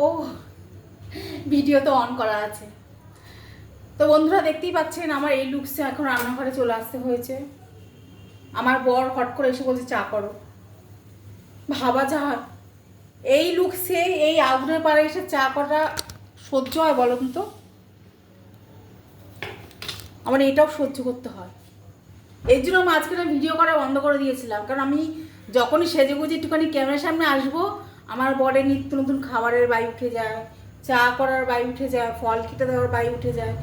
ও video তো on করা আছে। তো বন্ধুরা দেখতেই পাচ্ছেন আমার এই লুকসে এখন রান্নাঘরে চলে আসতে হয়েছে। আমার বর হট করে এসে বলছে চা করো। ভাবা যায় এই লুকসে এই আগুনের পাড়ে এসে চা করা সহ্য হয় বলুন তো? আমার এটাও সহ্য করতে হয়। এর জন্য মাঝখানে ভিডিও করা বন্ধ করে দিয়েছিলাম, কারণ আমি যখনই সেজেগুজে একটুখানি ক্যামেরার সামনে আসবো আমার বরের নিত্য নতুন খাবারের বাই উঠে যায়, চা করার বাই উঠে যায়, ফল কেটে দেওয়ার বাই উঠে যায়।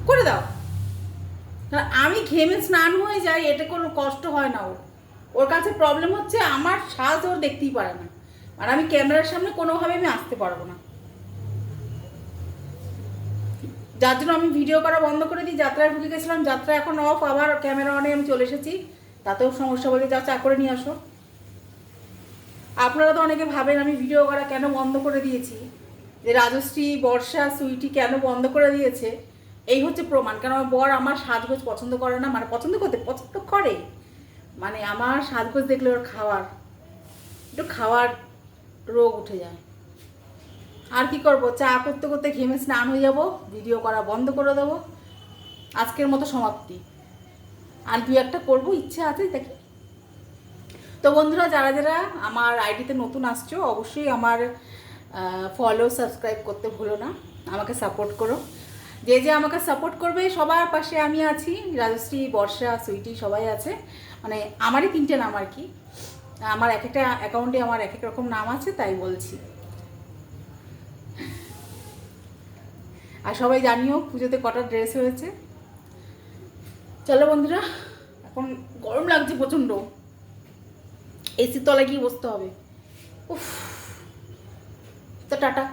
করে দাও। আমি ঘেমে স্নান হয়ে যাই, এটা কোনো কষ্ট হয় না। ওর কাছে প্রবলেম হচ্ছে আমার সাজ ওর দেখতেই পারে না, আর আমি ক্যামেরার সামনে কোনোভাবে আমি আসতে পারবো না, যার জন্য আমি ভিডিও করা বন্ধ করে দিই। যাত্রায় ঢুকে গেছিলাম, যাত্রা এখন অফ, আবার ক্যামেরা অনে আমি চলে এসেছি। তাতেও সমস্যা বলে যা চা করে নিয়ে আসো। আপনারা তো অনেকে ভাবেন আমি ভিডিও করা কেন বন্ধ করে দিয়েছি, যে রাজশ্রী, বর্ষা, সুইটি কেন বন্ধ করে দিয়েছে। এই হচ্ছে প্রমাণ। কেন আমার বর আমার সাজগোজ পছন্দ করে না, মানে পছন্দ করে, মানে আমার সাজগোজ দেখলে ওর একটু খাওয়ার রোগ উঠে যায়। আর কি করব, চা করতে করতে ঘেমে স্নান হয়ে যাব, ভিডিও করা বন্ধ করে দেবো। আজকের মতো সমাপ্তি। আর দু একটা করবো, ইচ্ছে আছে, দেখি। তো বন্ধুরা, যারা যারা আমার আইডিতে নতুন আসছো অবশ্যই আমার ফলো সাবস্ক্রাইব করতে ভুলো না, আমাকে সাপোর্ট করো। যে যে আমাকে সাপোর্ট করবে সবার পাশে আমি আছি। রাজশ্রী, বর্ষা, সুইটি সবাই আছে, মানে আমারই 3টে নাম আর কি। আমার এক একটা অ্যাকাউন্টে আমার এক এক রকম নাম আছে, তাই বলছি। আর সবাই জানিও পুজোতে কটা ড্রেস হয়েছে। চলো বন্ধুরা, এখন গরম লাগছে প্রচণ্ড, এসির তলায় গিয়ে বসতে হবে। উফ, তো টাটা।